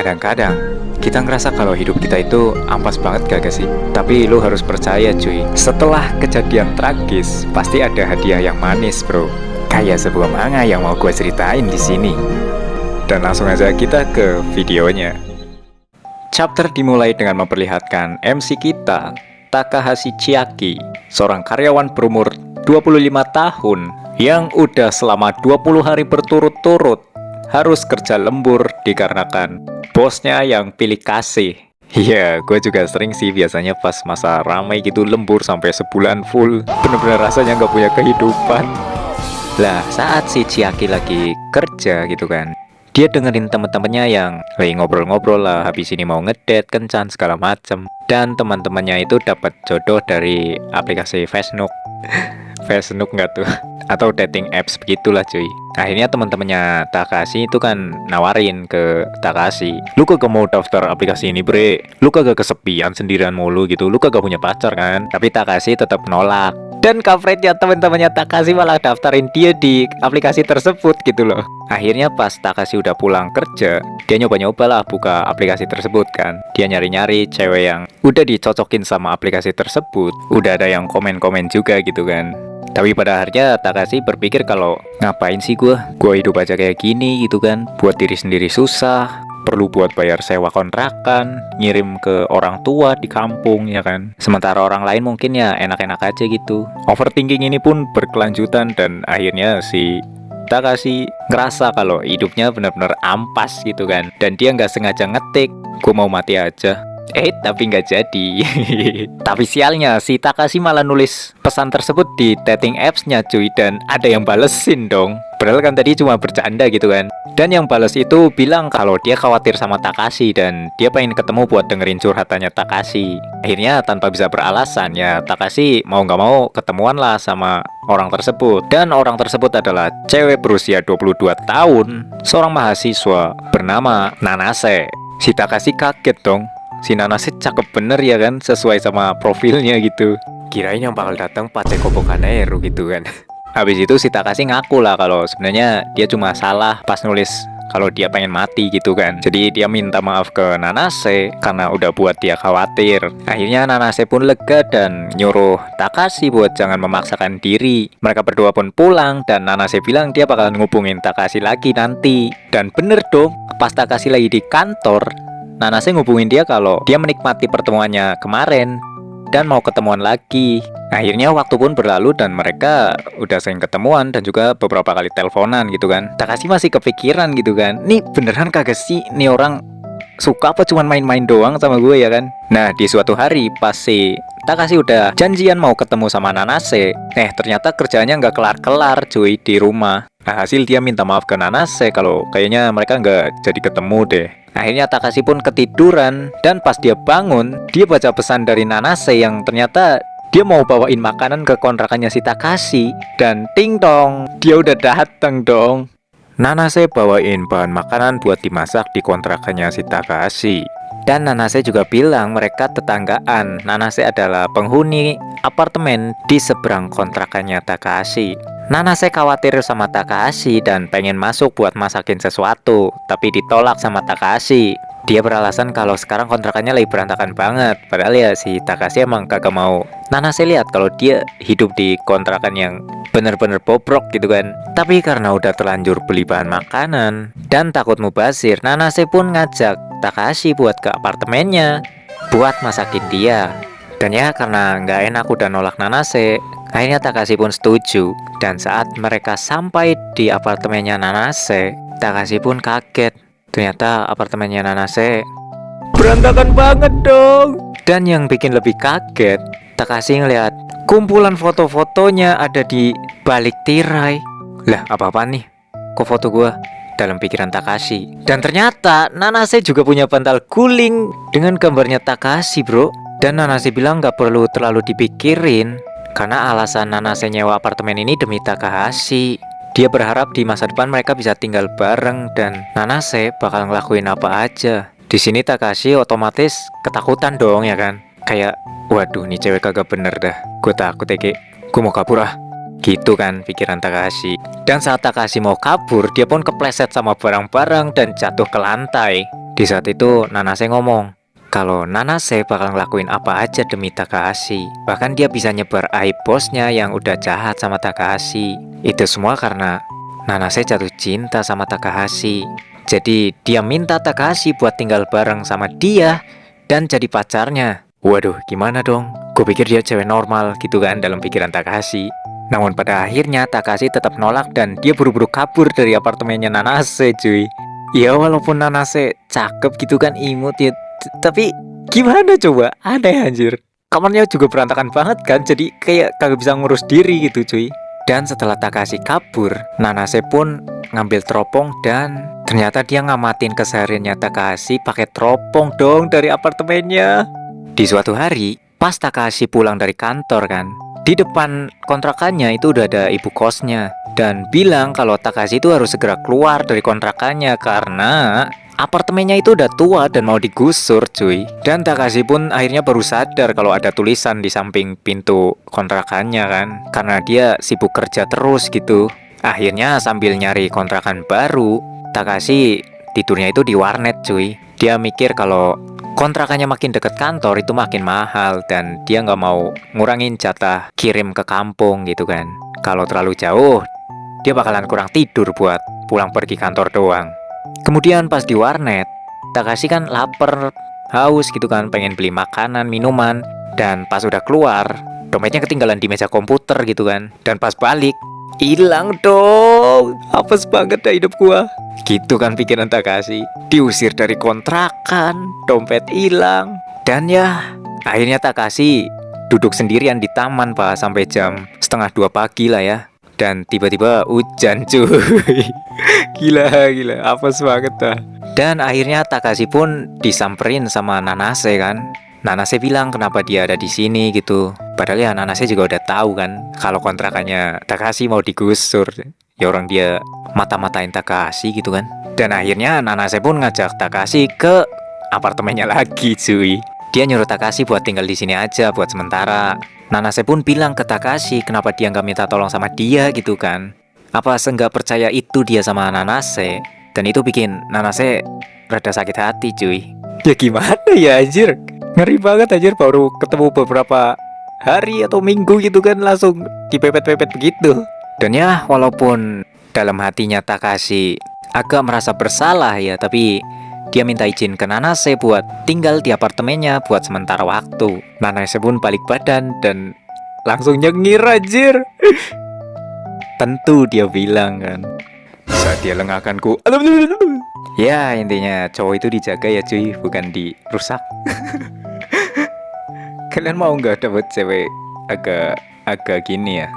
Kadang-kadang kita ngerasa kalau hidup kita itu ampas banget gak sih? Tapi lu harus percaya cuy, setelah kejadian tragis pasti ada hadiah yang manis bro. Kayak sebuah manga yang mau gue ceritain di sini. Dan langsung aja kita ke videonya. Chapter dimulai dengan memperlihatkan MC kita, Takahashi Chiaki, seorang karyawan berumur 25 tahun yang udah selama 20 hari berturut-turut harus kerja lembur dikarenakan bosnya yang pilih kasih. Iya, gue juga sering sih biasanya pas masa ramai gitu lembur sampai sebulan full. Bener-bener rasanya nggak punya kehidupan. Lah, saat si Chiaki lagi kerja gitu kan, dia dengerin temen-temennya yang lagi ngobrol-ngobrol lah, habis ini mau ngedate, kencan, segala macem. Dan teman-temannya itu dapat jodoh dari aplikasi Facebook. Facebook nggak tuh? Atau dating apps begitulah cuy. Akhirnya teman-temannya Takashi itu kan nawarin ke Takashi, lu kagak mau daftar aplikasi ini bre, lu kagak kesepian sendirian mulu gitu, lu kagak punya pacar kan. Tapi Takashi tetap nolak. Dan kampretnya teman-temannya Takashi malah daftarin dia di aplikasi tersebut gitu loh. Akhirnya pas Takashi udah pulang kerja, dia nyoba-nyoba lah buka aplikasi tersebut kan. Dia nyari-nyari cewek yang udah dicocokin sama aplikasi tersebut. Udah ada yang komen-komen juga gitu kan. Tapi pada akhirnya Takashi berpikir kalau ngapain sih gue hidup aja kayak gini gitu kan. Buat diri sendiri susah, perlu buat bayar sewa kontrakan, ngirim ke orang tua di kampung ya kan. Sementara orang lain mungkin ya enak-enak aja gitu. Overthinking ini pun berkelanjutan dan akhirnya si Takashi ngerasa kalau hidupnya benar-benar ampas gitu kan. Dan dia nggak sengaja ngetik, gue mau mati aja. Tapi nggak jadi. Tapi sialnya si Takashi malah nulis pesan tersebut di dating apps-nya cuy. Dan ada yang balesin dong. Padahal kan tadi cuma bercanda gitu kan. Dan yang bales itu bilang kalau dia khawatir sama Takashi dan dia pengen ketemu buat dengerin curhatannya Takashi. Akhirnya tanpa bisa beralasan ya Takashi mau nggak mau ketemuan lah sama orang tersebut. Dan orang tersebut adalah cewek berusia 22 tahun, seorang mahasiswa bernama Nanase. Si Takashi kaget dong. Si Nanase cakep bener ya kan, sesuai sama profilnya gitu. Kirain yang bakal datang Pacheko Bokaneru gitu kan. Habis itu si Takashi ngaku lah kalau sebenarnya dia cuma salah pas nulis kalau dia pengen mati gitu kan. Jadi dia minta maaf ke Nanase karena udah buat dia khawatir. Akhirnya Nanase pun lega dan nyuruh Takashi buat jangan memaksakan diri. Mereka berdua pun pulang dan Nanase bilang dia bakalan ngubungin Takashi lagi nanti. Dan bener dong, pas Takashi lagi di kantor, Nanase ngubungin dia kalau dia menikmati pertemuannya kemarin dan mau ketemuan lagi. Akhirnya waktu pun berlalu dan mereka udah sering ketemuan dan juga beberapa kali teleponan gitu kan. Takashi masih kepikiran gitu kan, nih beneran kagak sih nih orang suka apa cuman main-main doang sama gue ya kan. Nah di suatu hari pas si Takashi udah janjian mau ketemu sama Nanase, ternyata kerjanya nggak kelar-kelar cuy di rumah. Nah hasil dia minta maaf ke Nanase kalau kayaknya mereka nggak jadi ketemu deh. Akhirnya Takashi pun ketiduran dan pas dia bangun, dia baca pesan dari Nanase yang ternyata dia mau bawain makanan ke kontrakannya si Takashi. Dan ting dong, dia udah datang dong. Nanase bawain bahan makanan buat dimasak di kontrakannya si Takashi. Dan Nanase juga bilang mereka tetanggaan. Nanase adalah penghuni apartemen di seberang kontrakannya Takashi. Nanase khawatir sama Takashi dan pengen masuk buat masakin sesuatu, tapi ditolak sama Takashi. Dia beralasan kalau sekarang kontrakannya lagi berantakan banget. Padahal ya si Takashi emang kagak mau Nanase lihat kalau dia hidup di kontrakan yang bener-bener bobrok gitu kan. Tapi karena udah terlanjur beli bahan makanan dan takut mubazir, Nanase pun ngajak Takashi buat ke apartemennya buat masakin dia. Dan ya karena nggak enak udah nolak Nanase, akhirnya Takashi pun setuju. Dan saat mereka sampai di apartemennya Nanase, Takashi pun kaget. Ternyata apartemennya Nanase berantakan banget dong. Dan yang bikin lebih kaget, Takashi ngeliat kumpulan foto-fotonya ada di balik tirai. Lah apa-apaan nih? Kok foto gua? Dalam pikiran Takashi. Dan ternyata Nanase juga punya bantal guling dengan gambarnya Takashi bro. Dan Nanase bilang gak perlu terlalu dipikirin karena alasan Nanase nyewa apartemen ini demi Takahashi. Dia berharap di masa depan mereka bisa tinggal bareng dan Nanase bakal ngelakuin apa aja. Di sini Takahashi otomatis ketakutan dong ya kan. Kayak waduh nih cewek kagak bener dah. Gue takut ya gue mau kabur ah. Gitu kan pikiran Takahashi. Dan saat Takahashi mau kabur, dia pun kepleset sama barang-barang dan jatuh ke lantai. Di Di saat itu Nanase ngomong kalau Nanase bakal ngelakuin apa aja demi Takahashi. Bahkan dia bisa nyebar aib bosnya yang udah jahat sama Takahashi. Itu semua karena Nanase jatuh cinta sama Takahashi. Jadi dia minta Takahashi buat tinggal bareng sama dia dan jadi pacarnya. Waduh, gimana dong? Gue pikir dia cewek normal gitu kan dalam pikiran Takahashi. Namun pada akhirnya Takahashi tetap nolak dan dia buru-buru kabur dari apartemennya Nanase, cuy. Ya walaupun Nanase cakep gitu kan, imut ya, tapi gimana coba? Aneh anjir. Kamarnya juga berantakan banget kan, jadi kayak kagak bisa ngurus diri gitu, cuy. Dan setelah Takahashi kabur, Nanase pun ngambil teropong dan ternyata dia ngamatin kesehariannya Takahashi pakai teropong dong dari apartemennya. Di suatu hari, pas Takahashi pulang dari kantor kan, di depan kontrakannya itu udah ada ibu kosnya dan bilang kalau Takahashi itu harus segera keluar dari kontrakannya karena apartemennya itu udah tua dan mau digusur, cuy. Dan Takahashi pun akhirnya baru sadar kalau ada tulisan di samping pintu kontrakannya kan, karena dia sibuk kerja terus gitu. Akhirnya sambil nyari kontrakan baru, Takahashi tidurnya itu di warnet, cuy. Dia mikir kalau kontrakannya makin deket kantor itu makin mahal dan dia nggak mau ngurangin jatah kirim ke kampung gitu kan. Kalau terlalu jauh, dia bakalan kurang tidur buat pulang pergi kantor doang. Kemudian pas di warnet, Takahashi kan lapar, haus gitu kan, pengen beli makanan, minuman. Dan pas udah keluar, dompetnya ketinggalan di meja komputer gitu kan. Dan pas balik, hilang dong. Apes banget dah hidup gua. Gitu kan pikiran Takahashi. Diusir dari kontrakan, dompet hilang. Dan ya, akhirnya Takahashi duduk sendirian di taman pak sampai jam 1:30 pagi lah ya. Dan tiba-tiba hujan, cuy. Gila, apes banget dah. Dan akhirnya Takahashi pun disamperin sama Nanase kan. Nanase bilang kenapa dia ada di sini gitu. Padahal ya Nanase juga udah tahu kan kalau kontrakannya Takahashi mau digusur. Ya orang dia mata-matain Takahashi gitu kan. Dan akhirnya Nanase pun ngajak Takahashi ke apartemennya lagi, cuy. Dia nyuruh Takahashi buat tinggal di sini aja buat sementara. Nanase pun bilang ke Takahashi kenapa dia nggak minta tolong sama dia gitu kan. Apa seenggak percaya itu dia sama Nanase. Dan itu bikin Nanase rada sakit hati, cuy. Ya gimana ya anjir. Ngeri banget anjir, baru ketemu beberapa hari atau minggu gitu kan langsung dipepet-pepet begitu. Dan ya walaupun dalam hatinya Takahashi agak merasa bersalah ya, tapi dia minta izin ke Nanase buat tinggal di apartemennya buat sementara waktu. Nanase pun balik badan dan langsung nyengir anjir. Tentu dia bilang kan, saat dia lengahkanku. Ya intinya cowok itu dijaga ya cuy, bukan dirusak. Kalian mau nggak dapet cewek agak gini ya?